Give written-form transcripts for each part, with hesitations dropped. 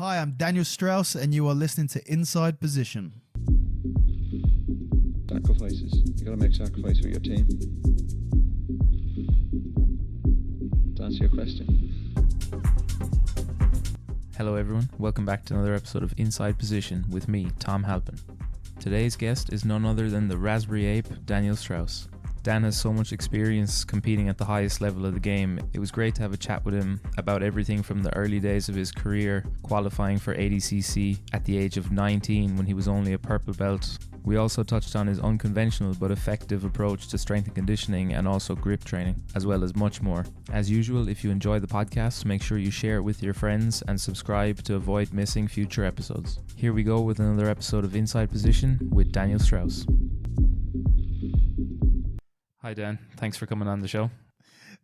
Hi, I'm Daniel Strauss, and you are listening to Inside Position. Sacrifices. You gotta make sacrifices for your team. To answer your question. Hello everyone, welcome back to another episode of Inside Position with me, Tom Halpin. Today's guest is none other than the Raspberry Ape, Daniel Strauss. Dan has so much experience competing at the highest level of the game. It was great to have a chat with him about everything from the early days of his career, qualifying for ADCC at the age of 19 when he was only a purple belt. We also touched on his unconventional but effective approach to strength and conditioning and also grip training, as well as much more. As usual, if you enjoy the podcast, make sure you share it with your friends and subscribe to avoid missing future episodes. Here we go with another episode of Inside Position with Daniel Strauss. Hi Dan, thanks for coming on the show.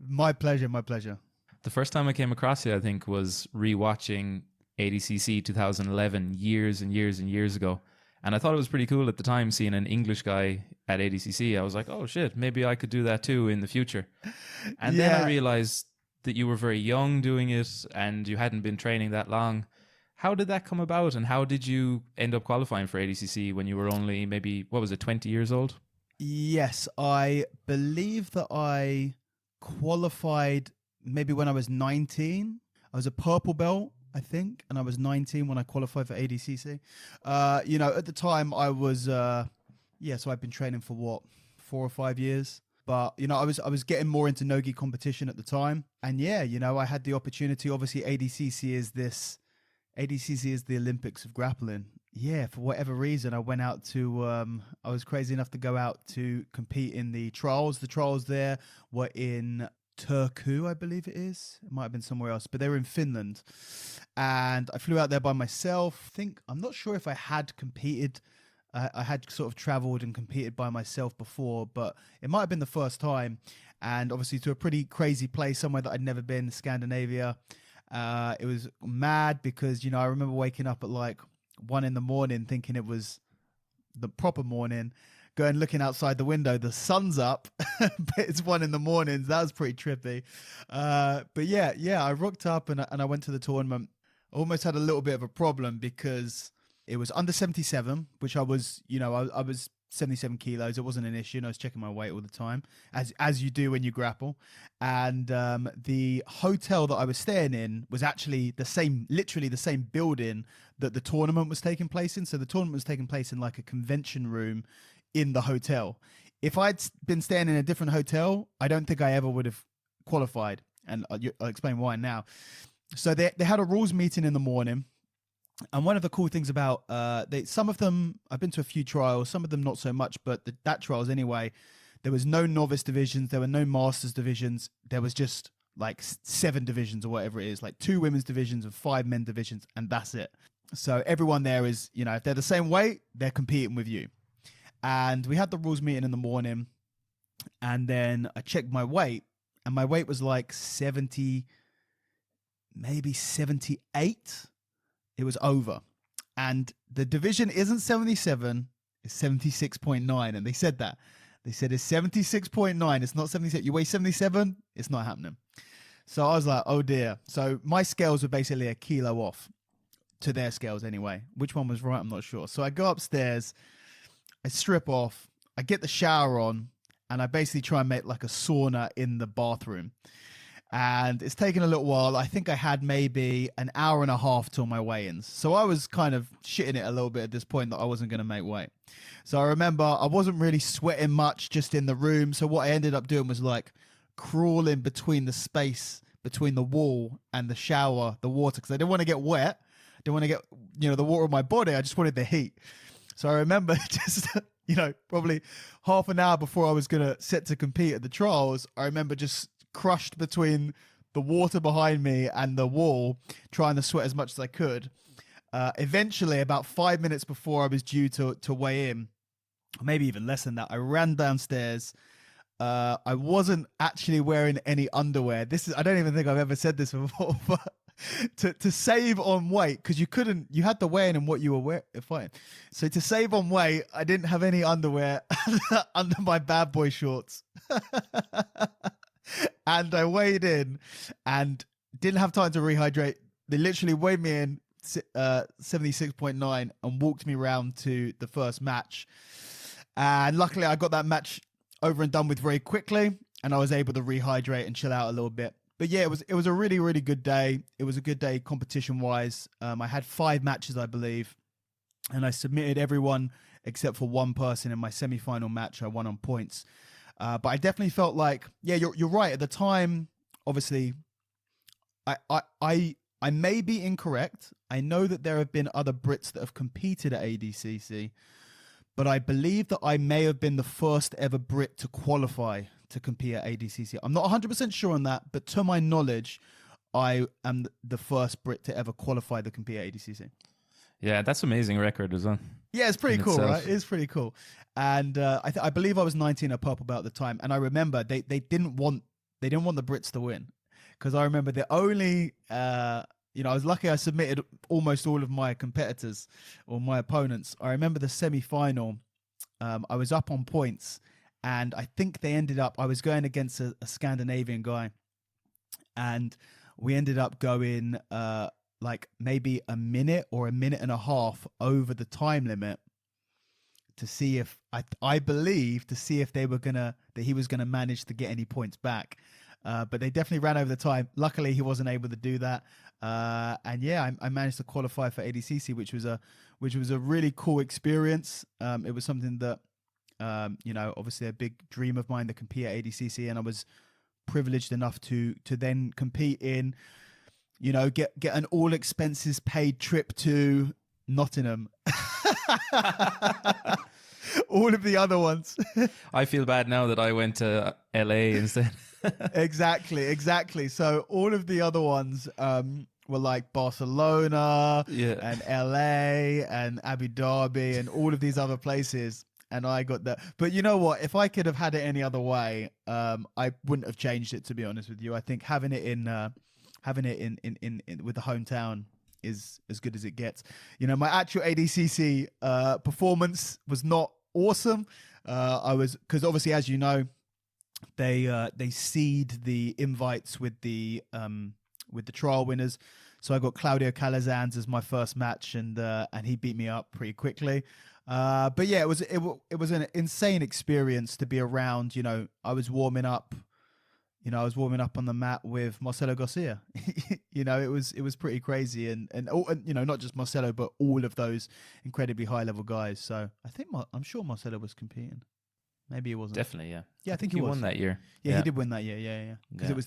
My pleasure, my pleasure. The first time I came across you, I think, was rewatching ADCC 2011 years and years and years ago. And I thought it was pretty cool at the time seeing an English guy at ADCC. I was like, oh shit, maybe I could do that too in the future. And then I realized that you were very young doing it and you hadn't been training that long. How did that come about and how did you end up qualifying for ADCC when you were only maybe, 20 years old? Yes, I believe that I qualified maybe when I was 19. I was a purple belt, I think, and I was 19 when I qualified for ADCC. At the time I was, so I've been training for 4 or 5 years. But, I was getting more into no-gi competition at the time. And I had the opportunity. Obviously, ADCC is the Olympics of grappling. Yeah, for whatever reason, I went out to, I was crazy enough to go out to compete in the trials. The trials there were in Turku, I believe it is. It might have been somewhere else, but they were in Finland. And I flew out there by myself. I'm not sure if I had competed. I had sort of traveled and competed by myself before, but it might have been the first time. And obviously to a pretty crazy place, somewhere that I'd never been, Scandinavia. It was mad because, I remember waking up at like 1 a.m. thinking it was the proper morning, looking outside the window, the sun's up, but it's 1 a.m. That was pretty trippy. I rocked up and I went to the tournament. I almost had a little bit of a problem because it was under 77, which I was, I was 77 kilos. It wasn't an issue. And I was checking my weight all the time, as you do when you grapple. And the hotel that I was staying in was actually literally the same building that the tournament was taking place in. So the tournament was taking place in like a convention room in the hotel. If I'd been staying in a different hotel, I don't think I ever would have qualified. And I'll explain why now. So they had a rules meeting in the morning. And one of the cool things about some of them, I've been to a few trials, some of them not so much, but that trials anyway, there was no novice divisions, there were no masters divisions, there was just like 7 divisions or whatever it is, like 2 women's divisions and 5 men divisions, and that's it. So everyone there is, if they're the same weight, they're competing with you. And we had the rules meeting in the morning, and then I checked my weight, and my weight was like 70, maybe 78. It was over. And the division isn't 77, it's 76.9. And they said that. They said it's 76.9, it's not 77. You weigh 77, it's not happening. So I was like, oh dear. So my scales were basically a kilo off to their scales anyway. Which one was right, I'm not sure. So I go upstairs, I strip off, I get the shower on, and I basically try and make like a sauna in the bathroom. And it's taken a little while. I think I had maybe an hour and a half till my weigh-ins. So I was kind of shitting it a little bit at this point that I wasn't going to make weight. So I remember I wasn't really sweating much just in the room. So what I ended up doing was like crawling between the space between the wall and the shower, the water, because I didn't want to get wet. I didn't want to get, the water on my body. I just wanted the heat. So I remember just, probably half an hour before I was going to set to compete at the trials, I remember just crushed between the water behind me and the wall, trying to sweat as much as I could. Eventually, about 5 minutes before I was due to weigh in, maybe even less than that, I ran downstairs. I wasn't actually wearing any underwear. I don't even think I've ever said this before, but to save on weight, because you had to weigh in what you were fighting. So to save on weight, I didn't have any underwear under my bad boy shorts. And I weighed in and didn't have time to rehydrate. They literally weighed me in, 76.9 and walked me round to the first match. And luckily I got that match over and done with very quickly, and I was able to rehydrate and chill out a little bit. But yeah, it was a really, really good day. It was a good day competition-wise. I had 5 matches, I believe, and I submitted everyone except for one person in my semi-final match. I won on points. But I definitely felt like, yeah, you're right. At the time, obviously, I may be incorrect. I know that there have been other Brits that have competed at ADCC, but I believe that I may have been the first ever Brit to qualify to compete at ADCC. I'm not 100% sure on that, but to my knowledge, I am the first Brit to ever qualify to compete at ADCC. Yeah, that's an amazing record as well. Yeah, it's pretty cool, itself. right? It's pretty cool. And I believe I was 19 at purple belt at the time, and I remember they didn't want the Brits to win, because I remember the only I was lucky I submitted almost all of my competitors or my opponents. I remember the semi-final, I was up on points, and I think I was going against a Scandinavian guy, and we ended up going like maybe a minute or a minute and a half over the time limit to see if I believe to see if he was gonna manage to get any points back. But they definitely ran over the time. Luckily, he wasn't able to do that. And yeah, I managed to qualify for ADCC, which was a really cool experience. It was something that, obviously a big dream of mine to compete at ADCC, and I was privileged enough to then compete in, get an all expenses paid trip to Nottingham. All of the other ones. I feel bad now that I went to LA instead. Exactly. So all of the other ones were like Barcelona and LA and Abu Dhabi and all of these other places. And I got that. But you know what? If I could have had it any other way, I wouldn't have changed it, to be honest with you. I think having it in with the hometown is as good as it gets. My actual ADCC performance was not awesome. Because obviously, as you know, they seed the invites with the trial winners. So I got Claudio Calazans as my first match, and he beat me up pretty quickly. But yeah, it was an insane experience to be around. I was warming up. I was warming up on the mat with Marcelo Garcia. It was pretty crazy, and not just Marcelo, but all of those incredibly high level guys. So I'm sure Marcelo was competing. Maybe he wasn't. Definitely, yeah. Yeah, I think he won that year. Yeah, he did win that year. Yeah. Because it was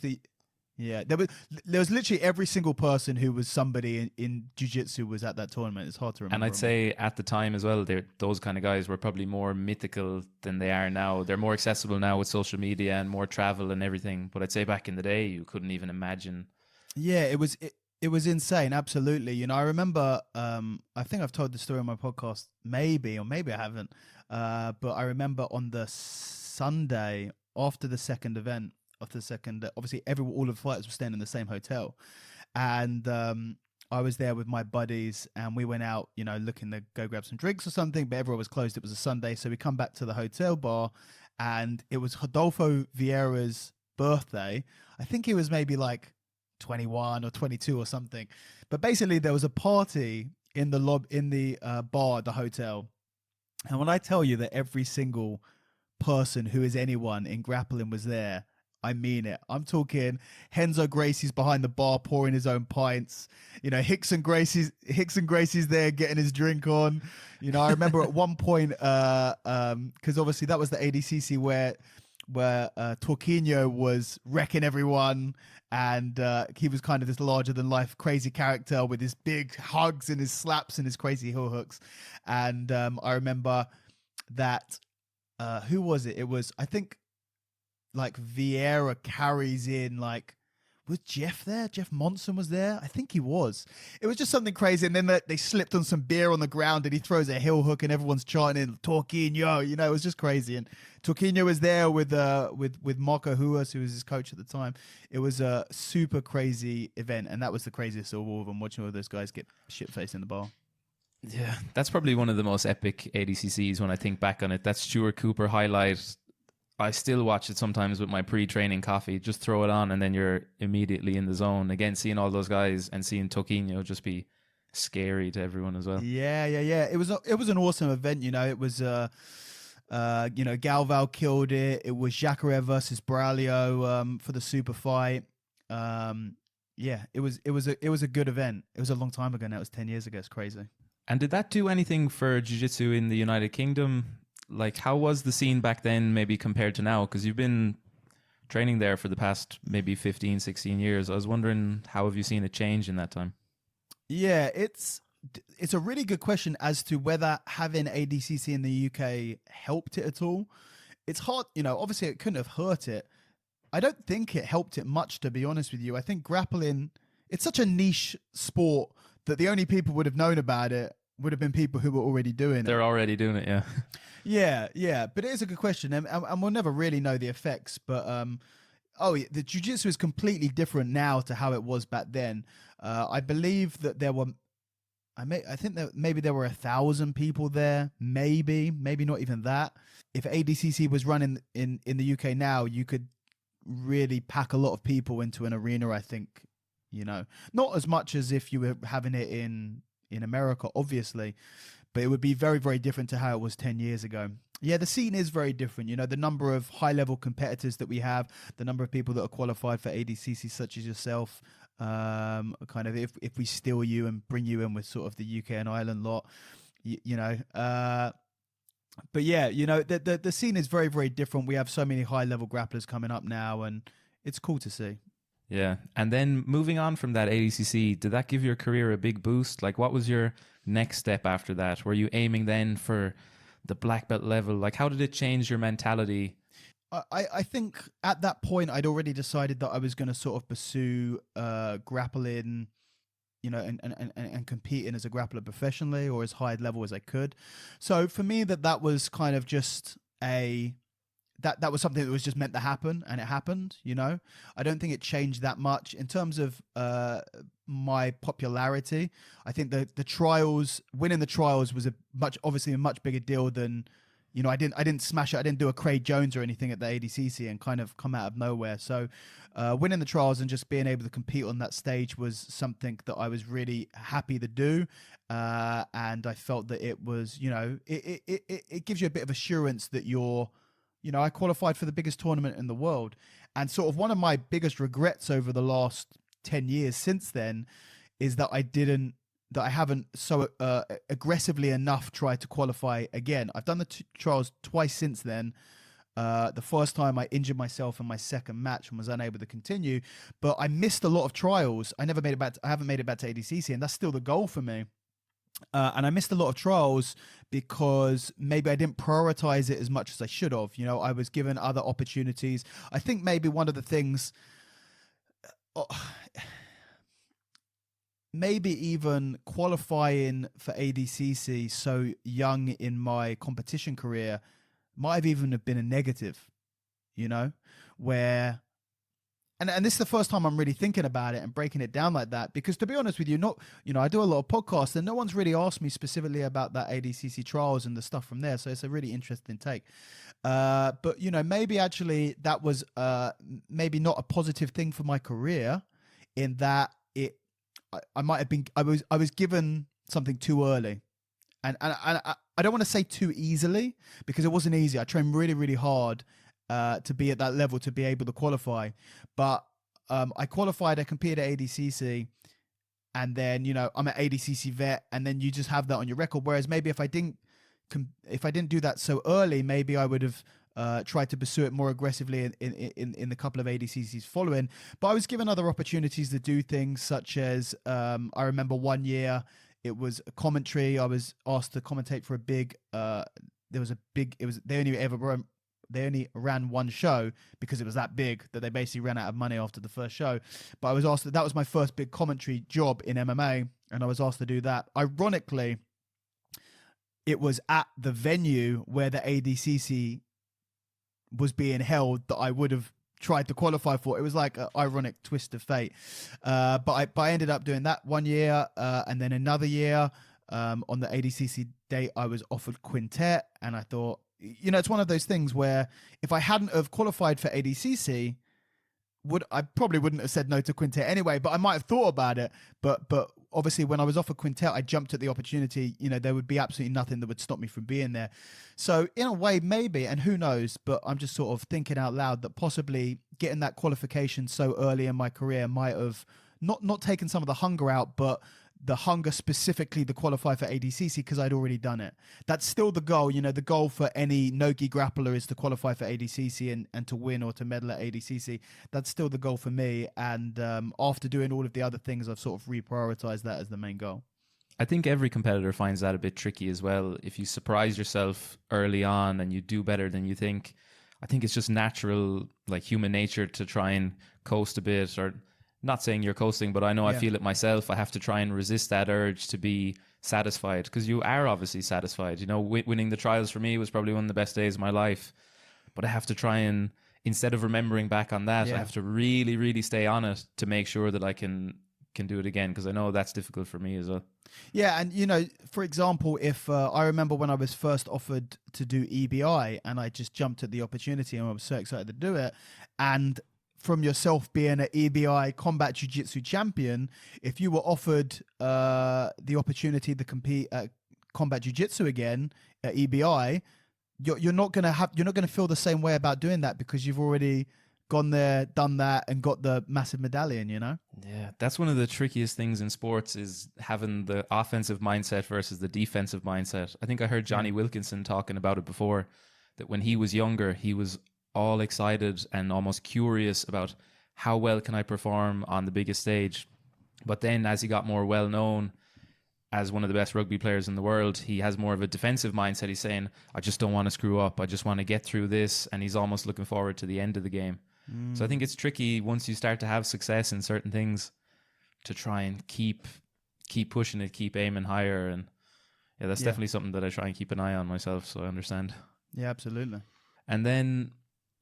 there was literally every single person who was somebody in jiu-jitsu was at that tournament. It's hard to remember. And I'd say at the time as well, those kind of guys were probably more mythical than they are now. They're more accessible now with social media and more travel and everything. But I'd say back in the day, you couldn't even imagine. Yeah, it was insane. Absolutely. I remember, I think I've told the story on my podcast, maybe, or maybe I haven't. But I remember on the Sunday after the second event, obviously all of the fighters were staying in the same hotel, and I was there with my buddies, and we went out, looking to go grab some drinks or something, but everyone was closed. It was a Sunday, so we come back to the hotel bar, and it was Rodolfo Vieira's birthday. I think he was maybe like 21 or 22 or something, but basically there was a party in the bar at the hotel, and when I tell you that every single person who is anyone in grappling was there, I mean it. I'm talking Henzo Gracie's behind the bar pouring his own pints. Hickson Gracie's there getting his drink on. I remember at one point, because obviously that was the ADCC where Torquinho was wrecking everyone, and he was kind of this larger than life crazy character with his big hugs and his slaps and his crazy heel hooks. And I remember that who was it? It was, I think, like Vieira carries in, like, was Jeff there? Jeff Monson was there? I think he was. It was just something crazy. And then they slipped on some beer on the ground, and he throws a heel hook, and everyone's chanting Torquinho. It was just crazy. And Torquinho was there with Marco Huas, who was his coach at the time. It was a super crazy event, and that was the craziest of all of them, watching all those guys get shit-faced in the bar. Yeah, that's probably one of the most epic ADCCs when I think back on it. That Stuart Cooper highlight, I still watch it sometimes with my pre-training coffee. Just throw it on, and then you're immediately in the zone. Again, seeing all those guys and seeing Toquinho just be scary to everyone as well. Yeah. It was an awesome event. It was Galval killed it. It was Jacare versus Braulio for the super fight. It was a good event. It was a long time ago now. It was 10 years ago. It's crazy. And did that do anything for jiu-jitsu in the United Kingdom? Like, how was the scene back then maybe compared to now? Because you've been training there for the past maybe 15, 16 years. I was wondering, how have you seen it change in that time? Yeah, it's a really good question as to whether having ADCC in the UK helped it at all. It's hard, obviously it couldn't have hurt it. I don't think it helped it much, to be honest with you. I think grappling, it's such a niche sport that the only people would have known about it would have been people who were already doing it. They're already doing it, yeah. Yeah. But it is a good question, and we'll never really know the effects. But the jiu-jitsu is completely different now to how it was back then. I believe that there were, I think that maybe there were 1,000 people there, maybe not even that. If ADCC was running in the UK now, you could really pack a lot of people into an arena, I think. Not as much as if you were having it in America, obviously, but it would be very, very different to how it was 10 years ago. Yeah, the scene is very different. The number of high-level competitors that we have, the number of people that are qualified for ADCC, such as yourself, kind of if we steal you and bring you in with sort of the UK and Ireland lot, but yeah, the scene is very, very different. We have so many high-level grapplers coming up now, and it's cool to see. Yeah. And then moving on from that ADCC, did that give your career a big boost? Like, what was your next step after that? Were you aiming then for the black belt level? Like, how did it change your mentality? I think at that point, I'd already decided that I was going to sort of pursue grappling, and competing as a grappler professionally or as high level as I could. So for me, that was kind of just that was something that was just meant to happen, and it happened. I don't think it changed that much in terms of my popularity. I think the trials, winning the trials, was obviously a much bigger deal than, I didn't smash it. I didn't do a Craig Jones or anything at the ADCC and kind of come out of nowhere. So winning the trials and just being able to compete on that stage was something that I was really happy to do. And I felt that it was, it gives you a bit of assurance that I qualified for the biggest tournament in the world. And sort of one of my biggest regrets over the last 10 years since then is that I haven't so aggressively enough tried to qualify again. I've done the trials twice since then. The first time I injured myself in my second match and was unable to continue, but I missed a lot of trials. I haven't made it back to ADCC, and that's still the goal for me. And I missed a lot of trials because maybe I didn't prioritize it as much as I should have. I was given other opportunities. I think maybe one of the things, maybe even qualifying for ADCC so young in my competition career might have even have been a negative, where... And this is the first time I'm really thinking about it and breaking it down like that, because to be honest with you, I do a lot of podcasts and no one's really asked me specifically about that ADCC trials and the stuff from there. So it's a really interesting take. But maybe actually that was maybe not a positive thing for my career, in that I might have been, I was given something too early, and I don't want to say too easily, because it wasn't easy. I trained really, really hard to be at that level, to be able to qualify. But I qualified, I competed at ADCC, and then, I'm an ADCC vet, and then you just have that on your record. Whereas maybe if I didn't do that so early, maybe I would have tried to pursue it more aggressively in the couple of ADCCs following. But I was given other opportunities to do things, such as I remember one year it was a commentary. I was asked to commentate for a big. They only ran one show because it was that big that they basically ran out of money after the first show. But I was asked that was my first big commentary job in MMA, and I was asked to do that. Ironically, it was at the venue where the ADCC was being held that I would have tried to qualify for. It was like an ironic twist of fate. But I ended up doing that one year, and then another year on the ADCC date, I was offered quintet, and I thought, it's one of those things where if I hadn't have qualified for ADCC, I probably wouldn't have said no to quintet anyway, but I might have thought about it. But obviously when I was off a quintet, I jumped at the opportunity. There would be absolutely nothing that would stop me from being there. So in a way, maybe, and who knows, but I'm just sort of thinking out loud that possibly getting that qualification so early in my career might have not taken some of the hunger out, but the hunger specifically to qualify for ADCC, because I'd already done it. That's still the goal. The goal for any no-gi grappler is to qualify for ADCC and to win or to medal at ADCC. That's still the goal for me. And after doing all of the other things, I've sort of reprioritized that as the main goal. I think every competitor finds that a bit tricky as well. If you surprise yourself early on and you do better than you think, I think it's just natural, like human nature, to try and coast a bit, or not saying you're coasting, but I know I feel it myself. I have to try and resist that urge to be satisfied, because you are obviously satisfied. Winning the trials for me was probably one of the best days of my life, but I have to try and, instead of remembering back on that, I have to really, really stay on it to make sure that I can do it again, because I know that's difficult for me as well. Yeah, and for example, if I remember when I was first offered to do EBI and I just jumped at the opportunity and I was so excited to do it, and from yourself being an EBI combat jiu-jitsu champion, if you were offered the opportunity to compete at combat jiu-jitsu again at EBI, you're not gonna feel the same way about doing that, because you've already gone there, done that, and got the massive medallion. Yeah, that's one of the trickiest things in sports, is having the offensive mindset versus the defensive mindset. I think I heard Johnny Wilkinson talking about it before, that when he was younger, he was all excited and almost curious about how well can I perform on the biggest stage. But then as he got more well known as one of the best rugby players in the world, he has more of a defensive mindset. He's saying, I just don't want to screw up. I just want to get through this. And he's almost looking forward to the end of the game. So I think it's tricky once you start to have success in certain things to try and keep pushing it, keep aiming higher. And yeah, that's definitely something that I try and keep an eye on myself. So I understand. Yeah, absolutely. And then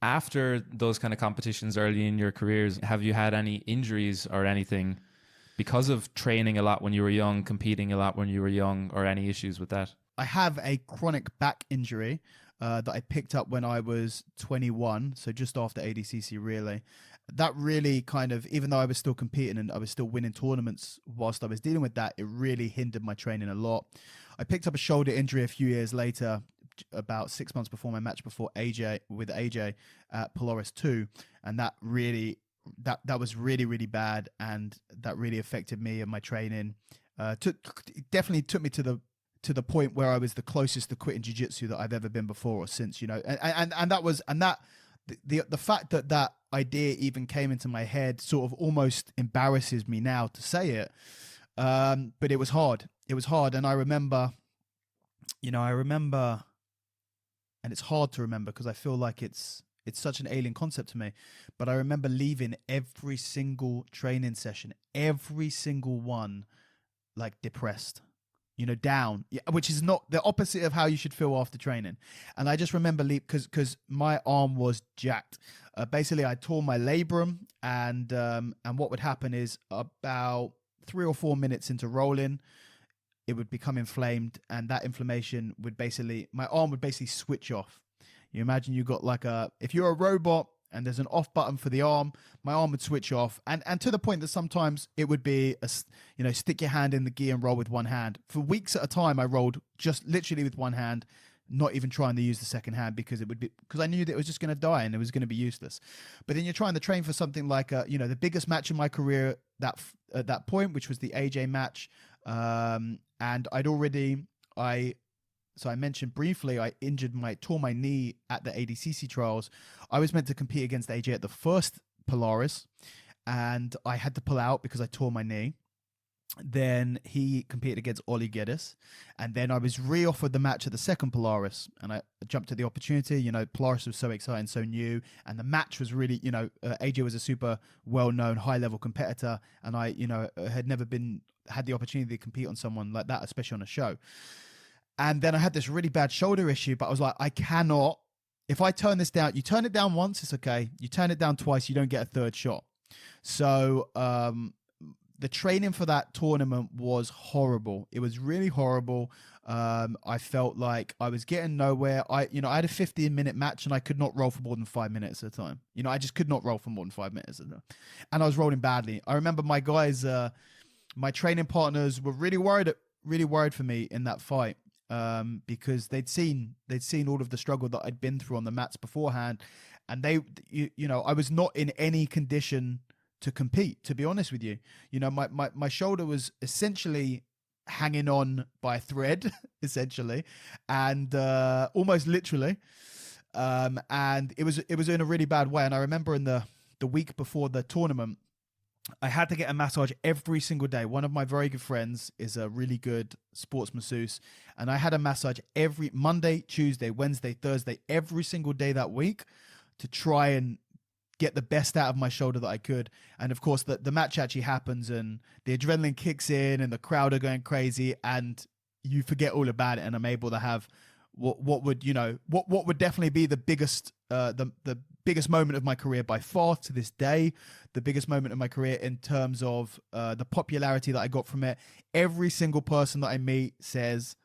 after those kind of competitions early in your careers, have you had any injuries or anything because of training a lot when you were young, competing a lot when you were young, or any issues with that? I have a chronic back injury that I picked up when I was 21, so just after ADCC, really. That really kind of, even though I was still competing and I was still winning tournaments whilst I was dealing with that, it really hindered my training a lot. I picked up a shoulder injury a few years later, about 6 months before my match with AJ at Polaris 2, and that really that was really, really bad, and that really affected me and my training. Definitely took me to the point where I was the closest to quitting jiu-jitsu that I've ever been before or since, and the fact that idea even came into my head sort of almost embarrasses me now to say it, but it was hard. And I remember, and it's hard to remember because I feel like it's such an alien concept to me, but I remember leaving every single training session, every single one, like depressed, down, which is not the opposite of how you should feel after training. And I just remember because my arm was jacked. Basically, I tore my labrum, and what would happen is about 3 or 4 minutes into rolling, it would become inflamed, and that inflammation would my arm would basically switch off. You imagine you got if you're a robot and there's an off button for the arm, my arm would switch off. And to the point that sometimes it would be, stick your hand in the gear and roll with one hand. For weeks at a time, I rolled just literally with one hand, not even trying to use the second hand because I knew that it was just going to die and it was going to be useless. But then you're trying to train for something like, the biggest match in my career at that point, which was the AJ match. And so I mentioned briefly, I tore my knee at the ADCC trials. I was meant to compete against AJ at the first Polaris, and I had to pull out because I tore my knee. Then he competed against Oli Geddes, and then I was re-offered the match at the second Polaris, and I jumped at the opportunity. Polaris was so exciting, so new, and the match was really, AJ was a super well-known, high-level competitor, and I, had never had the opportunity to compete on someone like that, especially on a show. And then I had this really bad shoulder issue, but I was like, I cannot, if I turn this down, you turn it down once, it's okay. You turn it down twice, you don't get a third shot. So the training for that tournament was horrible. It was really horrible. I felt like I was getting nowhere. I had a 15-minute match and I could not roll for more than 5 minutes at a time. I just could not roll for more than 5 minutes at a time. And I was rolling badly. I remember my guys my training partners were really worried for me in that fight, because they'd seen all of the struggle that I'd been through on the mats beforehand, and I was not in any condition to compete, to be honest with you. My shoulder was essentially hanging on by a thread, essentially, and almost literally, and it was in a really bad way. And I remember in the week before the tournament, I had to get a massage every single day. One of my very good friends is a really good sports masseuse, and I had a massage every Monday, Tuesday, Wednesday, Thursday, every single day that week to try and get the best out of my shoulder that I could. And of course, the match actually happens, and the adrenaline kicks in, and the crowd are going crazy, and you forget all about it. And I'm able to have what would definitely be the biggest the biggest moment of my career by far to this day, the biggest moment of my career in terms of the popularity that I got from it. Every single person that I meet says,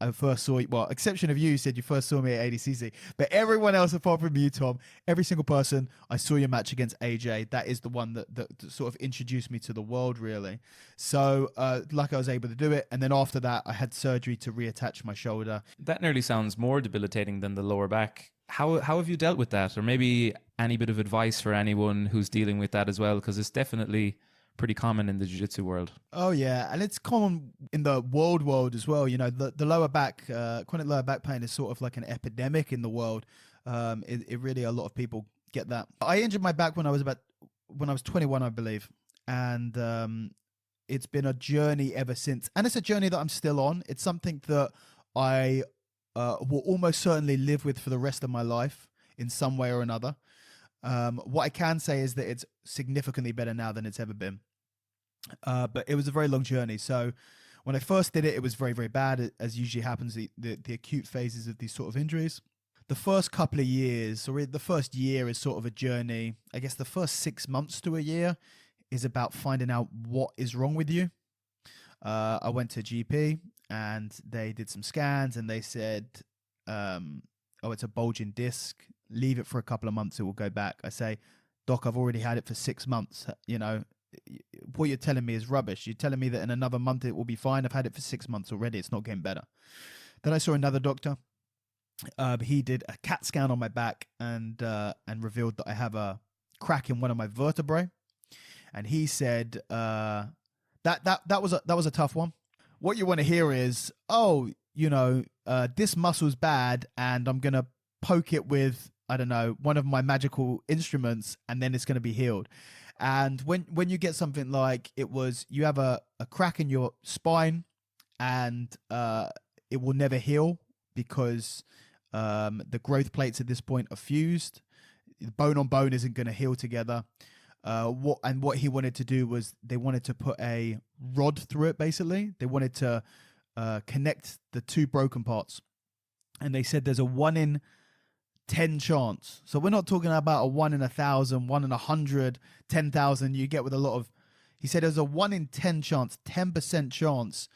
I first saw you, well, exception of you, said you first saw me at ADCC, but everyone else apart from you, Tom, every single person, I saw your match against AJ. That is the one that sort of introduced me to the world, really. So, I was able to do it. And then after that, I had surgery to reattach my shoulder. That nearly sounds more debilitating than the lower back. How have you dealt with that? Or maybe any bit of advice for anyone who's dealing with that as well? Because it's definitely pretty common in the jiu-jitsu world. Oh yeah, and it's common in the world as well. The lower back, chronic lower back pain is sort of like an epidemic in the world. It really, a lot of people get that. I injured my back when I was 21, I believe, and it's been a journey ever since. And it's a journey that I'm still on. It's something that I will almost certainly live with for the rest of my life in some way or another. What I can say is that it's significantly better now than it's ever been. But it was a very long journey. So when I first did it, it was very, very bad, as usually happens, the acute phases of these sort of injuries. The first couple of years, or the first year, is sort of a journey. I guess the first 6 months to a year is about finding out what is wrong with you. I went to GP, and they did some scans, and they said, it's a bulging disc. Leave it for a couple of months, it will go back. I say, Doc, I've already had it for 6 months. What you're telling me is rubbish. You're telling me that in another month it will be fine. I've had it for 6 months already. It's not getting better. Then I saw another doctor. He did a CAT scan on my back and revealed that I have a crack in one of my vertebrae. And he said that was a tough one. What you want to hear is, this muscle's bad, and I'm gonna poke it with, I don't know, one of my magical instruments, and then it's going to be healed. And when you get something like you have a crack in your spine, and it will never heal because the growth plates at this point are fused. Bone on bone isn't going to heal together. What he wanted to do was they wanted to put a rod through it, basically. They wanted to connect the two broken parts. And they said there's a 1 in 10 chance. So we're not talking about a 1 in 1,000, 1 in 100, 10,000 you get with a lot of... He said there's a 1 in 10 chance, 10% chance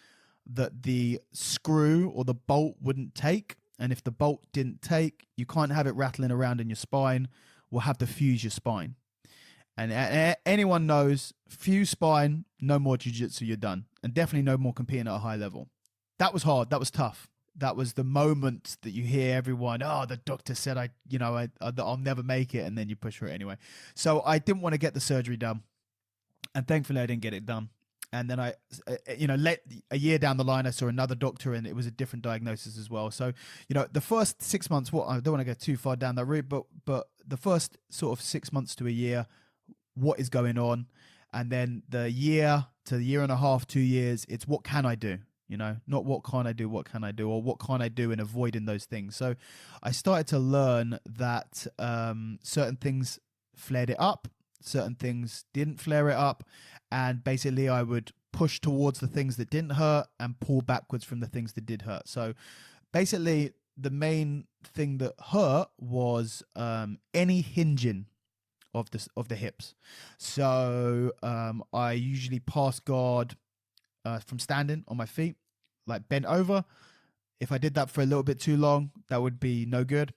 that the screw or the bolt wouldn't take. And if the bolt didn't take, you can't have it rattling around in your spine. We'll have to fuse your spine. And anyone knows, fuse spine, no more jiu-jitsu, you're done. And definitely no more competing at a high level. That was hard. That was tough. That was the moment that you hear everyone, the doctor said I'll never make it, and then you push for it anyway. So I didn't want to get the surgery done, and thankfully I didn't get it done. And then a year down the line, I saw another doctor, and it was a different diagnosis as well. So the first 6 months, I don't want to go too far down that route, but the first sort of 6 months to a year, what is going on, and then the year to the year and a half, 2 years, it's what can I do. Not what can't I do, what can I do, or what can't I do in avoiding those things. So I started to learn that certain things flared it up, certain things didn't flare it up, and basically I would push towards the things that didn't hurt and pull backwards from the things that did hurt. So basically the main thing that hurt was any hinging of the hips. So I usually pass guard from standing on my feet, like bent over. If I did that for a little bit too long, that would be no good.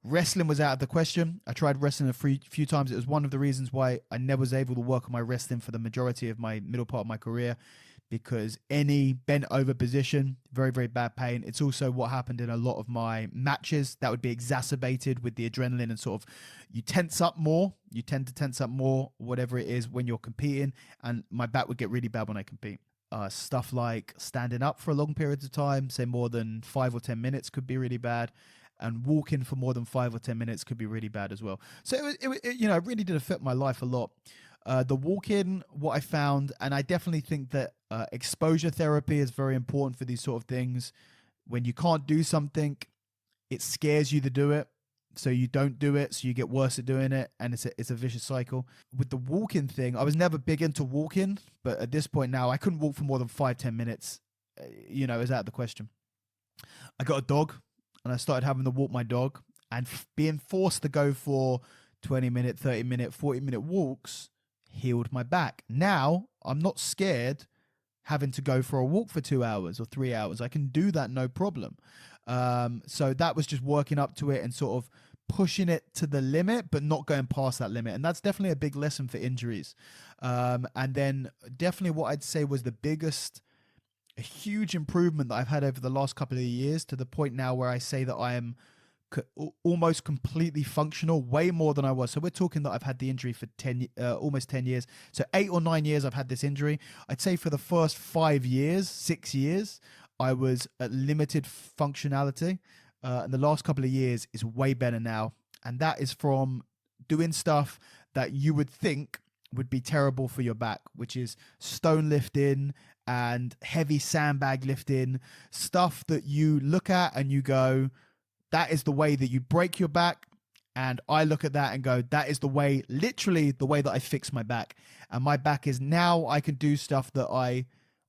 Wrestling was out of the question. I tried wrestling a few times. It was one of the reasons why I never was able to work on my wrestling for the majority of my middle part of my career, because any bent over position, very, very bad pain. It's also what happened in a lot of my matches that would be exacerbated with the adrenaline, and sort of you tense up more. You tend to tense up more, whatever it is, when you're competing. And my back would get really bad when I compete. Stuff like standing up for a long period of time, say more than 5 or 10 minutes, could be really bad. And walking for more than 5 or 10 minutes could be really bad as well. So it really did affect my life a lot. The walking, what I found, and I definitely think that exposure therapy is very important for these sort of things. When you can't do something, it scares you to do it, so you don't do it, so you get worse at doing it, and it's a vicious cycle. With the walking thing, I was never big into walking, but at this point now, I couldn't walk for more than 5-10 minutes. It was out of the question. I got a dog, and I started having to walk my dog, and being forced to go for 20-minute, 30-minute, 40-minute walks healed my back. Now, I'm not scared having to go for a walk for 2 hours or 3 hours. I can do that, no problem. So that was just working up to it and sort of pushing it to the limit, but not going past that limit. And that's definitely a big lesson for injuries. And then definitely what I'd say was a huge improvement that I've had over the last couple of years, to the point now where I say that I am almost completely functional, way more than I was. So we're talking that I've had the injury for almost 10 years. So 8 or 9 years I've had this injury. I'd say for the first 6 years, I was at limited functionality. And the last couple of years is way better now. And that is from doing stuff that you would think would be terrible for your back, which is stone lifting and heavy sandbag lifting, stuff that you look at and you go, that is the way that you break your back. And I look at that and go, that is literally the way that I fix my back. And my back is now, I can do stuff that I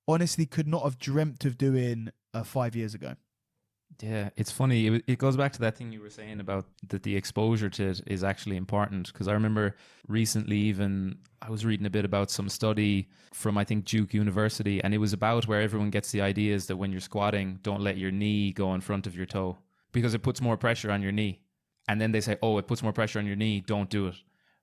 honestly could not have dreamt of doing 5 years ago. Yeah, it's funny. It goes back to that thing you were saying about that the exposure to it is actually important. Because I remember recently, even I was reading a bit about some study from, I think, Duke University, and it was about where everyone gets the ideas that when you're squatting, don't let your knee go in front of your toe because it puts more pressure on your knee. And then they say, oh, it puts more pressure on your knee, don't do it.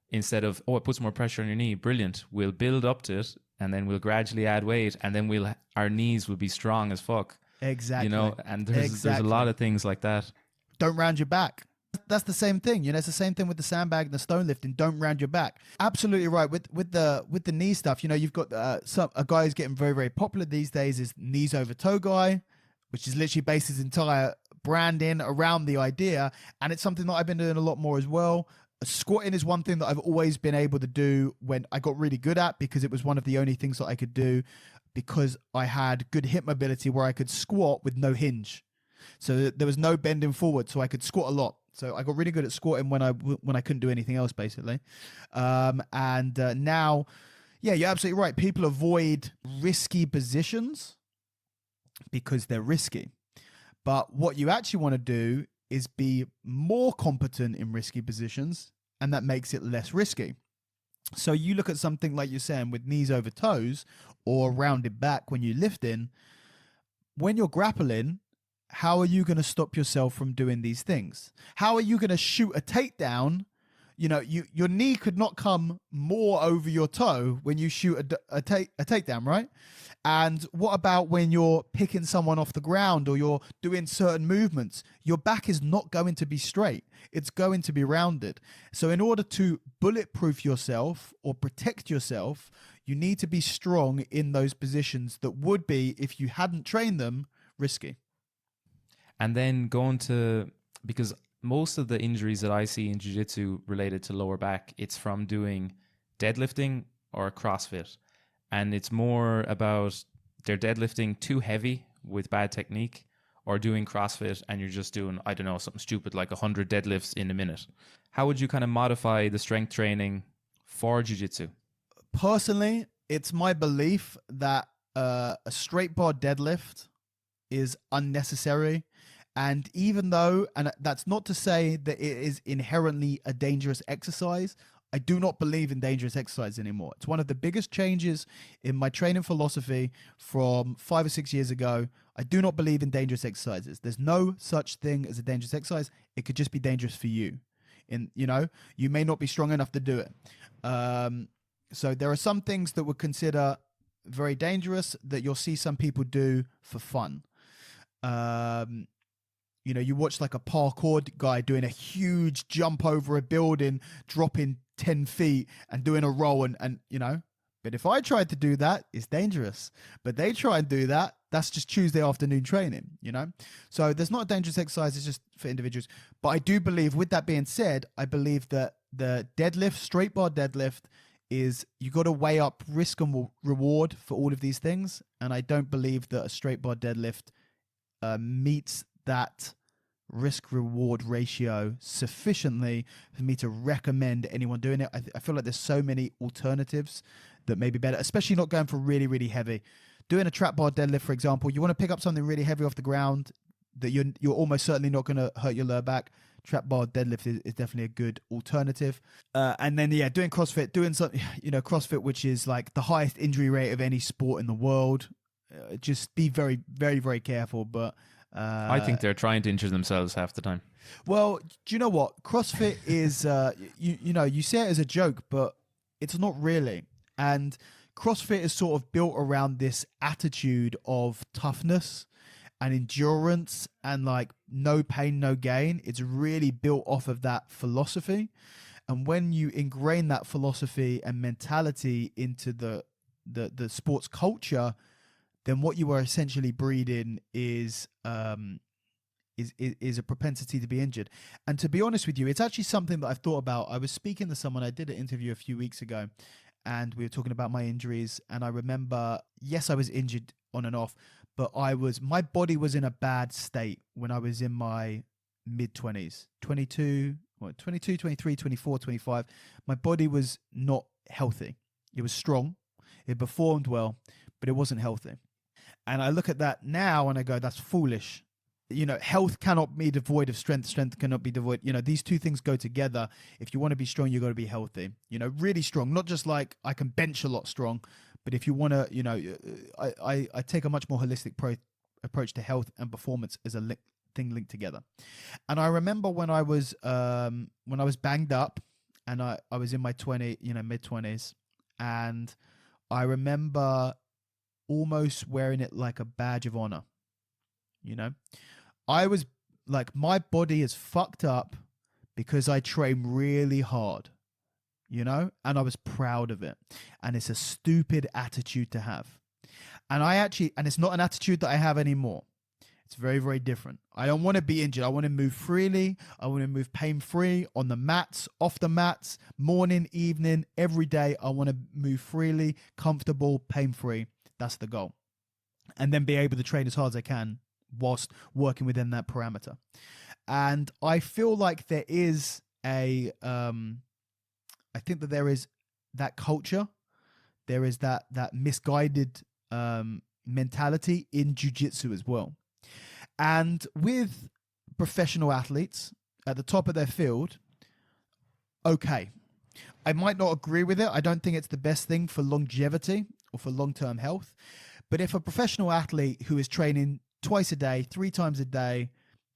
Instead of, oh, it puts more pressure on your knee, brilliant. We'll build up to it, and then we'll gradually add weight, and then our knees will be strong as fuck. Exactly. And there's a lot of things like that. Don't round your back. That's the same thing. It's the same thing with the sandbag and the stone lifting. Don't round your back. Absolutely right. With the knee stuff, you've got a guy who's getting very, very popular these days is knees over toe guy, which is literally based his entire branding around the idea. And it's something that I've been doing a lot more as well. Squatting is one thing that I've always been able to do when I got really good at, because it was one of the only things that I could do, because I had good hip mobility where I could squat with no hinge. So there was no bending forward, so I could squat a lot. So I got really good at squatting when I couldn't do anything else, basically. Now, yeah, you're absolutely right. People avoid risky positions because they're risky. But what you actually want to do is be more competent in risky positions, and that makes it less risky. So you look at something like you're saying with knees over toes or rounded back when you're lifting. When you're grappling, how are you going to stop yourself from doing these things? How are you going to shoot a takedown? Your knee could not come more over your toe when you shoot a takedown, right? And what about when you're picking someone off the ground or you're doing certain movements? Your back is not going to be straight. It's going to be rounded. So in order to bulletproof yourself or protect yourself, you need to be strong in those positions that would be, if you hadn't trained them, risky. And then because most of the injuries that I see in jiu-jitsu related to lower back, it's from doing deadlifting or CrossFit. And it's more about they're deadlifting too heavy with bad technique, or doing CrossFit and you're just doing, I don't know, something stupid like 100 deadlifts in a minute. How would you kind of modify the strength training for jiu-jitsu? Personally, it's my belief that a straight bar deadlift is unnecessary. And even though, and that's not to say that it is inherently a dangerous exercise, I do not believe in dangerous exercise anymore. It's one of the biggest changes in my training philosophy from 5 or 6 years ago. I do not believe in dangerous exercises. There's no such thing as a dangerous exercise. It could just be dangerous for you. You may not be strong enough to do it. So there are some things that would consider very dangerous that you'll see some people do for fun. You watch like a parkour guy doing a huge jump over a building, dropping 10 feet and doing a roll and but if I tried to do that, it's dangerous. But they try and do that, that's just Tuesday afternoon training, So there's not a dangerous exercise, it's just for individuals. But I do believe, with that being said, I believe that the deadlift, straight bar deadlift, is you got to weigh up risk and reward for all of these things. And I don't believe that a straight bar deadlift meets that risk reward ratio sufficiently for me to recommend anyone doing it. I feel like there's so many alternatives that may be better, especially not going for really, really heavy. Doing a trap bar deadlift, for example, you want to pick up something really heavy off the ground that you're almost certainly not going to hurt your lower back. Trap bar deadlift is definitely a good alternative. And then, doing CrossFit, doing something, CrossFit, which is like the highest injury rate of any sport in the world. Just be very, very, very careful. But I think they're trying to injure themselves half the time. Well, do you know what? CrossFit is, you say it as a joke, but it's not really. And CrossFit is sort of built around this attitude of toughness and endurance and like no pain, no gain. It's really built off of that philosophy. And when you ingrain that philosophy and mentality into the sports culture, then what you are essentially breeding is a propensity to be injured. And to be honest with you, it's actually something that I've thought about. I was speaking to someone, I did an interview a few weeks ago, and we were talking about my injuries. And I remember, yes, I was injured on and off, but my body was in a bad state when I was in my mid-20s, 22, 23, 24, 25. My body was not healthy. It was strong. It performed well, but it wasn't healthy. And I look at that now and I go, that's foolish. Health cannot be devoid of strength. Strength cannot be devoid. These two things go together. If you want to be strong, you got to be healthy. Really strong. Not just like I can bench a lot strong, but if you want to, I take a much more holistic approach to health and performance as a thing linked together. And I remember when I was banged up and I was in my mid-20s, and I remember almost wearing it like a badge of honor. I was like, my body is fucked up because I train really hard, and I was proud of it. And it's a stupid attitude to have. And it's not an attitude that I have anymore. It's very, very different. I don't want to be injured. I want to move freely. I want to move pain-free on the mats, off the mats, morning, evening, every day. I want to move freely, comfortable, pain-free. That's the goal. And then be able to train as hard as I can whilst working within that parameter. And I feel like there is I think that there is that culture. There is that misguided mentality in jiu-jitsu as well. And with professional athletes at the top of their field, okay, I might not agree with it. I don't think it's the best thing for longevity or for long-term health. But if a professional athlete who is training twice a day, 3 times a day,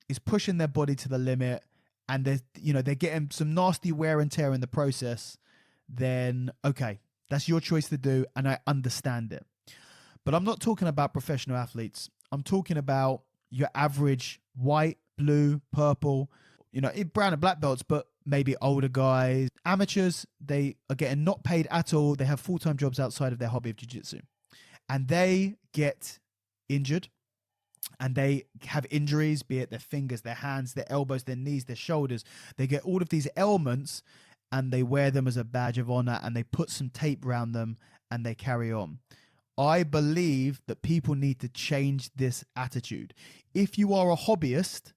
is pushing their body to the limit, and they're getting some nasty wear and tear in the process, then okay, that's your choice to do, and I understand it. But I'm not talking about professional athletes. I'm talking about your average white, blue, purple, brown and black belts, but maybe older guys, amateurs. They are getting not paid at all. They have full-time jobs outside of their hobby of jiu-jitsu, and they get injured. And they have injuries, be it their fingers, their hands, their elbows, their knees, their shoulders. They get all of these ailments and they wear them as a badge of honor, and they put some tape around them and they carry on. I believe that people need to change this attitude. If you are a hobbyist,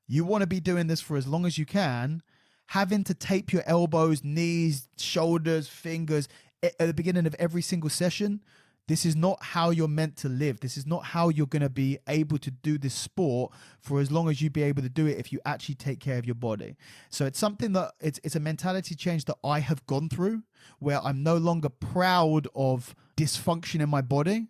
you want to be doing this for as long as you can, having to tape your elbows, knees, shoulders, fingers at the beginning of every single session, This is not how you're meant to live. This is not how you're going to be able to do this sport for as long as you be able to do it if you actually take care of your body. So it's something that it's a mentality change that I have gone through, where I'm no longer proud of dysfunction in my body,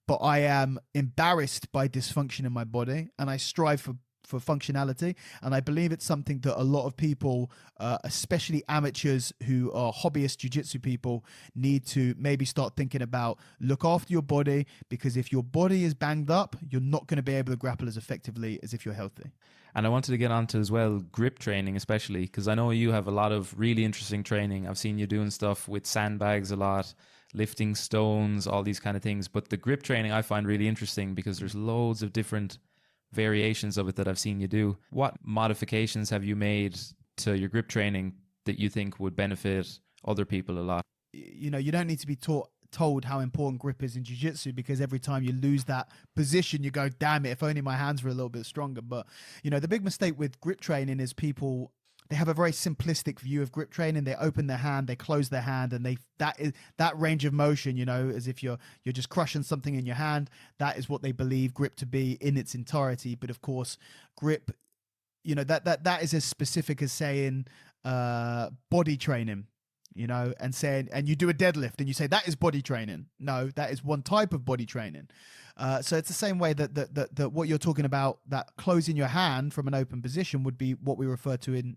but I am embarrassed by dysfunction in my body, and I strive for functionality. And I believe it's something that a lot of people, especially amateurs who are hobbyist jiu-jitsu people, need to maybe start thinking about. Look after your body, because if your body is banged up, you're not going to be able to grapple as effectively as if you're healthy. And I wanted to get onto as well grip training, especially because I know you have a lot of really interesting training. I've seen you doing stuff with sandbags a lot, lifting stones, all these kind of things. But the grip training I find really interesting because there's loads of different variations of it that I've seen you do. What modifications have you made to your grip training that you think would benefit other people a lot? You know, you don't need to be told how important grip is in jiu-jitsu, because every time you lose that position, you go, damn it, if only my hands were a little bit stronger. But, you know, the big mistake with grip training is people, they have a very simplistic view of grip training. They open their hand, they close their hand, and that range of motion, you know, as if you're just crushing something in your hand. That is what they believe grip to be in its entirety. But of course, grip, you know, that is as specific as saying body training, you know, and saying, and you do a deadlift and you say that is body training. No, that is one type of body training. So it's the same way that what you're talking about, that closing your hand from an open position, would be what we refer to in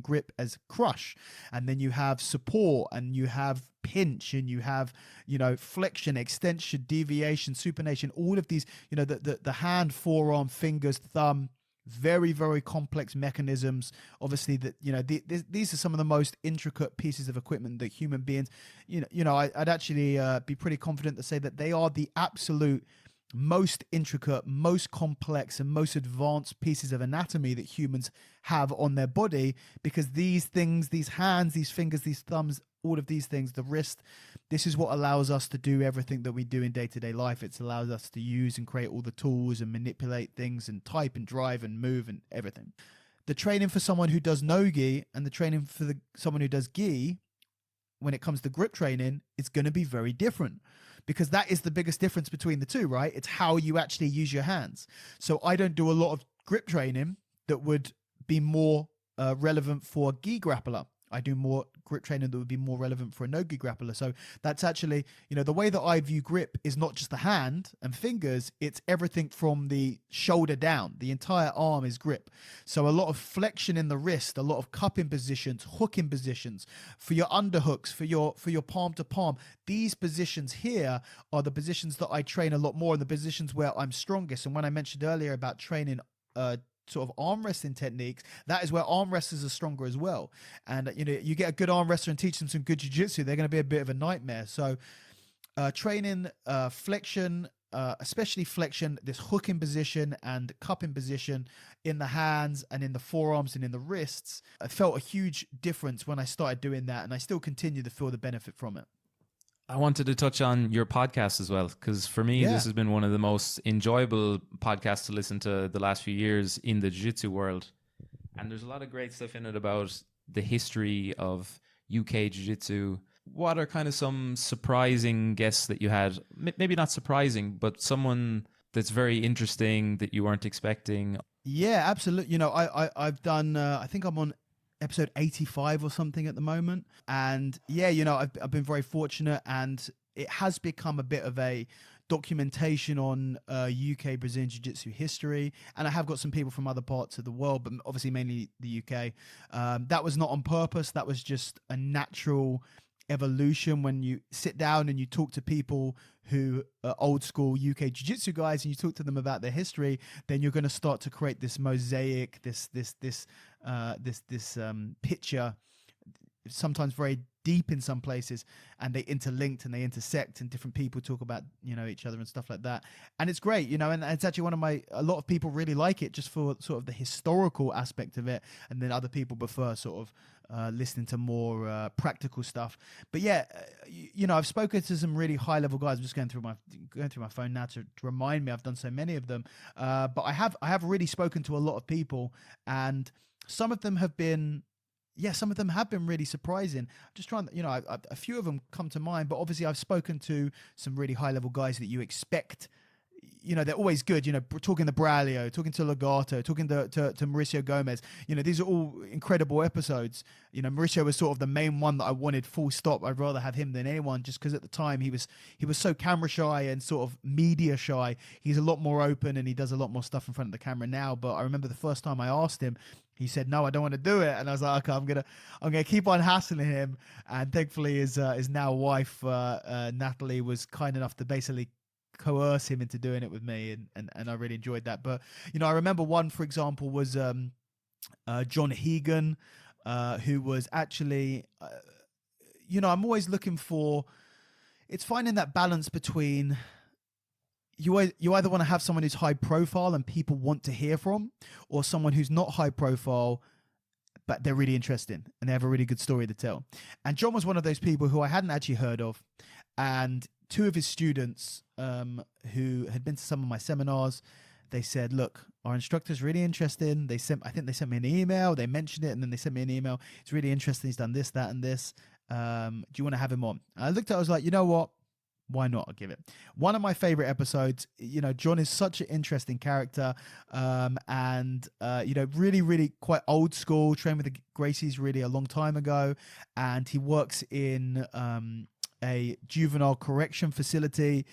grip as crush. And then you have support, and you have pinch, and you have, you know, flexion, extension, deviation, supination, all of these, you know, the hand, forearm, fingers, thumb, very, very complex mechanisms. Obviously, that, you know, these are some of the most intricate pieces of equipment that human beings, I'd actually be pretty confident to say that they are the absolute most intricate, most complex, and most advanced pieces of anatomy that humans have on their body, because these things, these hands, these fingers, these thumbs, all of these things, the wrist, this is what allows us to do everything that we do in day-to-day life. It allows us to use and create all the tools and manipulate things and type and drive and move and everything. The training for someone who does no gi and the training for someone who does gi, when it comes to grip training, it's going to be very different, because that is the biggest difference between the two, right? It's how you actually use your hands. So I don't do a lot of grip training that would be more relevant for a gi grappler. I do more grip training that would be more relevant for a no-gi grappler. So that's actually, you know, the way that I view grip is not just the hand and fingers, it's everything from the shoulder down. The entire arm is grip. So a lot of flexion in the wrist, a lot of cupping positions, hooking positions, for your underhooks, for your palm to palm. These positions here are the positions that I train a lot more, and the positions where I'm strongest. And when I mentioned earlier about training sort of arm wrestling techniques, that is where arm wrestlers are stronger as well. And you know, you get a good arm wrestler and teach them some good jiu-jitsu, they're going to be a bit of a nightmare. So training flexion, especially flexion, this hooking position and cupping position in the hands and in the forearms and in the wrists, I felt a huge difference when I started doing that, and I still continue to feel the benefit from it. I wanted to touch on your podcast as well, because for me, this has been one of the most enjoyable podcasts to listen to the last few years in the jiu-jitsu world. And there's a lot of great stuff in it about the history of UK jiu-jitsu. What are kind of some surprising guests that you had? Maybe not surprising, but someone that's very interesting that you weren't expecting. Yeah, absolutely. You know, I've done, I think I'm on episode 85 or something at the moment. And yeah, you know, I've been very fortunate, and it has become a bit of a documentation on UK Brazilian Jiu-Jitsu history. And I have got some people from other parts of the world, but obviously mainly the UK. That was not on purpose. That was just a natural evolution. When you sit down and you talk to people who are old school UK jiu-jitsu guys, and you talk to them about their history, then you're going to start to create this mosaic, this picture, sometimes very deep in some places, and they interlinked and they intersect, and different people talk about, you know, each other and stuff like that. And it's great, you know, and it's actually a lot of people really like it just for sort of the historical aspect of it, and then other people prefer sort of listening to more practical stuff. But yeah, you know, I've spoken to some really high level guys. I'm just going through my phone now to remind me. I've done so many of them, but I have really spoken to a lot of people, and some of them have been yeah, some of them have been really surprising. Just trying, a few of them come to mind, but obviously I've spoken to some really high level guys that you expect. They're always good. Talking to Braulio, talking to Legato, talking to Mauricio Gomez. These are all incredible episodes. Mauricio was sort of the main one that I wanted, full stop. I'd rather have him than anyone, just because at the time he was so camera shy and sort of media shy. He's a lot more open and he does a lot more stuff in front of the camera now. But I remember the first time I asked him, he said, "No, I don't want to do it." And I was like, "Okay, I'm gonna keep on hassling him." And thankfully, his now wife Natalie was kind enough to basically coerce him into doing it with me, and I really enjoyed that. But I remember one, for example, was John Hegan, who was actually I'm always looking for, it's finding that balance between you either want to have someone who's high profile and people want to hear from, or someone who's not high profile but they're really interesting and they have a really good story to tell. And John was one of those people who I hadn't actually heard of, and two of his students who had been to some of my seminars, they said, "Look, our instructor's really interesting." I think they sent me an email. They mentioned it, and then they sent me an email. "It's really interesting. He's done this, that, and this. Do you want to have him on?" And I looked at it, I was like, you know what? Why not? I'll give it. One of my favorite episodes. John is such an interesting character, and really, really quite old school. Trained with the Gracies really a long time ago, and he works in a juvenile correction facility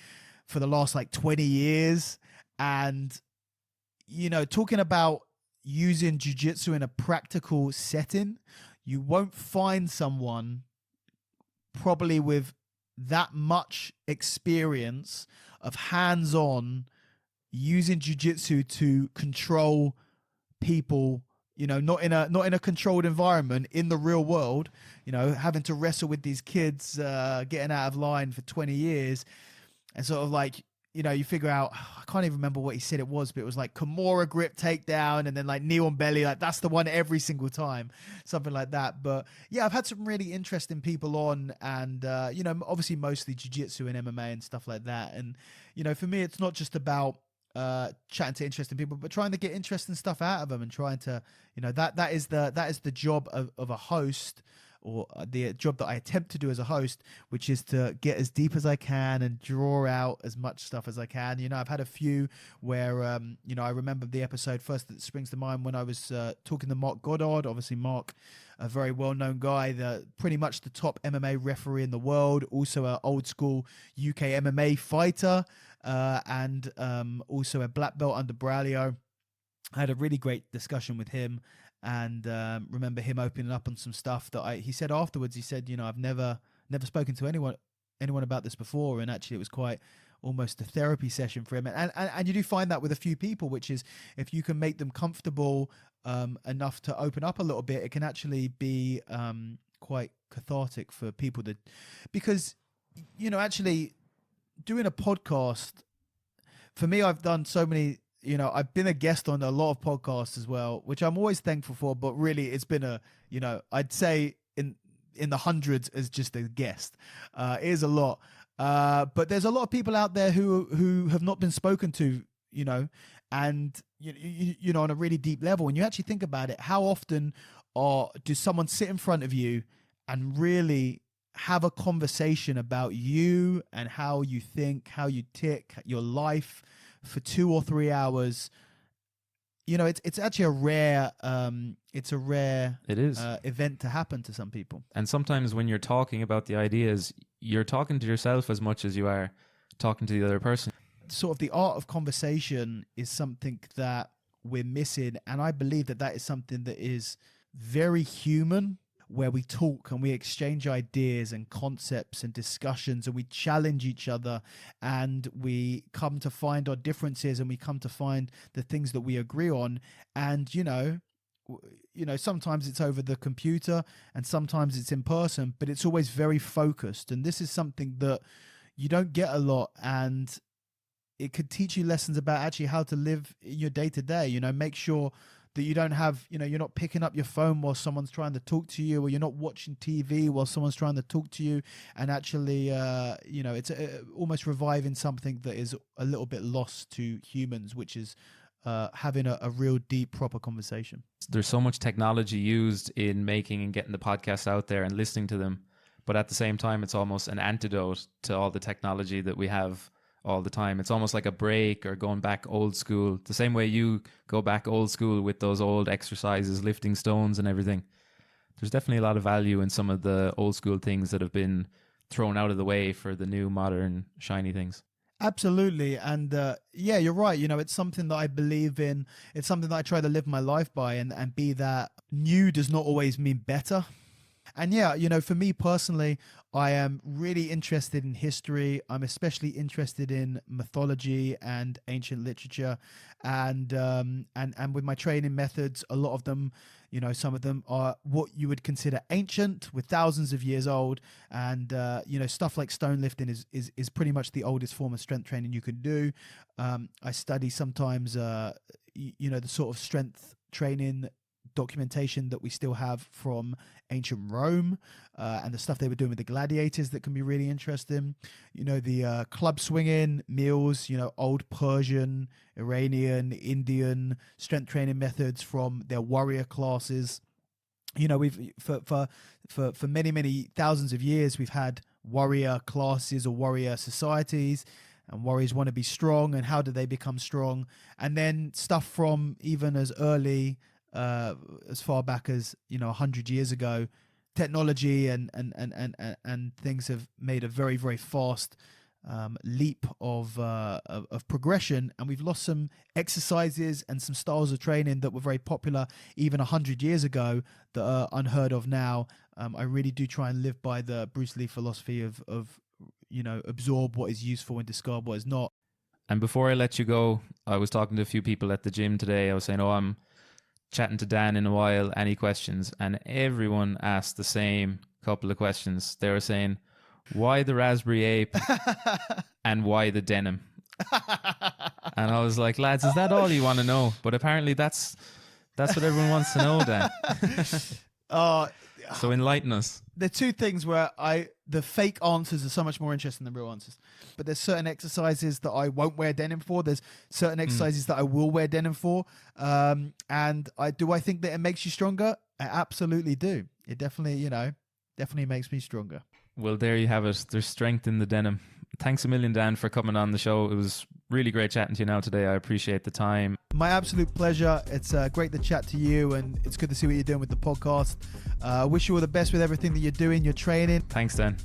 for the last 20 years. And, talking about using jiu-jitsu in a practical setting, you won't find someone probably with that much experience of hands-on using jiu-jitsu to control people, not in a controlled environment in the real world, having to wrestle with these kids, getting out of line for 20 years. And sort of you figure out, I can't even remember what he said it was, but it was Kimura grip takedown and then knee on belly. That's the one every single time, something like that. But yeah, I've had some really interesting people on, and, obviously mostly jiu-jitsu and MMA and stuff like that. And, for me, it's not just about chatting to interesting people, but trying to get interesting stuff out of them and trying to, that is the job of a host, or the job that I attempt to do as a host, which is to get as deep as I can and draw out as much stuff as I can. I've had a few where, I remember the episode first that springs to mind when I was talking to Mark Goddard. Obviously, Mark, a very well-known guy, pretty much the top MMA referee in the world, also an old school UK MMA fighter, and also a black belt under Braulio. I had a really great discussion with him. And remember him opening up on some stuff that he said afterwards. He said, I've never spoken to anyone about this before, and actually it was quite almost a therapy session for him. And you do find that with a few people, which is if you can make them comfortable enough to open up a little bit, it can actually be quite cathartic for people because actually doing a podcast, for me, I've done so many. I've been a guest on a lot of podcasts as well, which I'm always thankful for, but really it's been I'd say in the hundreds as just a guest. It is a lot. But there's a lot of people out there who have not been spoken to, and, on a really deep level. And you actually think about it, how often does someone sit in front of you and really have a conversation about you and how you think, how you tick, your life, for 2 or 3 hours? It's actually a rare event to happen to some people. And sometimes when you're talking about the ideas, you're talking to yourself as much as you are talking to the other person. Sort of the art of conversation is something that we're missing, and I believe that is something that is very human, where we talk and we exchange ideas and concepts and discussions, and we challenge each other, and we come to find our differences, and we come to find the things that we agree on. And sometimes it's over the computer and sometimes it's in person, but it's always very focused. And this is something that you don't get a lot, and it could teach you lessons about actually how to live your day to day. Make sure that you don't have, you're not picking up your phone while someone's trying to talk to you, or you're not watching TV while someone's trying to talk to you. And actually, it's almost reviving something that is a little bit lost to humans, which is having a real deep, proper conversation. There's so much technology used in making and getting the podcast out there and listening to them. But at the same time, it's almost an antidote to all the technology that we have all the time. It's almost like a break or going back old school. The same way you go back old school with those old exercises, lifting stones and everything. There's definitely a lot of value in some of the old school things that have been thrown out of the way for the new, modern, shiny things. Absolutely. And yeah, you're right. You know, it's something that I believe in. It's something that I try to live my life by, and be that new does not always mean better. And yeah, you know, for me personally, I am really interested in history. I'm especially interested in mythology and ancient literature, and with my training methods, a lot of them, you know, some of them are what you would consider ancient, with thousands of years old, and you know, stuff like stone lifting is pretty much the oldest form of strength training you can do. I study sometimes, you know, the sort of strength training documentation that we still have from ancient Rome, and the stuff they were doing with the gladiators that can be really interesting. You know, the club swinging, meals, you know, old Persian, Iranian, Indian strength training methods from their warrior classes. You know, we've for many thousands of years we've had warrior classes or warrior societies, and warriors want to be strong, and how do they become strong? And then stuff from even as early as far back as, you know, 100 years ago, technology and things have made a very fast leap of progression, and we've lost some exercises and some styles of training that were very popular even 100 years ago that are unheard of now. I really do try and live by the Bruce Lee philosophy of you know, absorb what is useful and discard what is not. And before I let you go, I was talking to a few people at the gym today. I was saying, I'm chatting to Dan in a while, any questions? And everyone asked the same couple of questions. They were saying, why the raspberry ape and why the denim? And I was like, lads, is that all you want to know? But apparently that's what everyone wants to know, Dan. So enlighten us. There are two things where the fake answers are so much more interesting than real answers. But there's certain exercises that I won't wear denim for. There's certain exercises that I will wear denim for. And I think that it makes you stronger? I absolutely do. It definitely makes me stronger. Well, there you have it. There's strength in the denim. Thanks a million, Dan, for coming on the show. It was really great chatting to you now today. I appreciate the time. My absolute pleasure. It's great to chat to you, and it's good to see what you're doing with the podcast. I wish you all the best with everything that you're doing, your training. Thanks, Dan.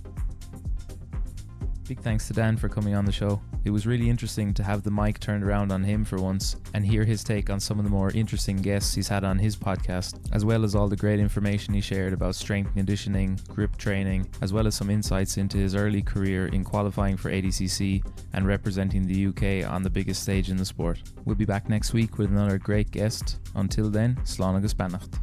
Big thanks to Dan for coming on the show. It was really interesting to have the mic turned around on him for once and hear his take on some of the more interesting guests he's had on his podcast, as well as all the great information he shared about strength and conditioning, grip training, as well as some insights into his early career in qualifying for ADCC and representing the UK on the biggest stage in the sport. We'll be back next week with another great guest. Until then, slán agus beannacht.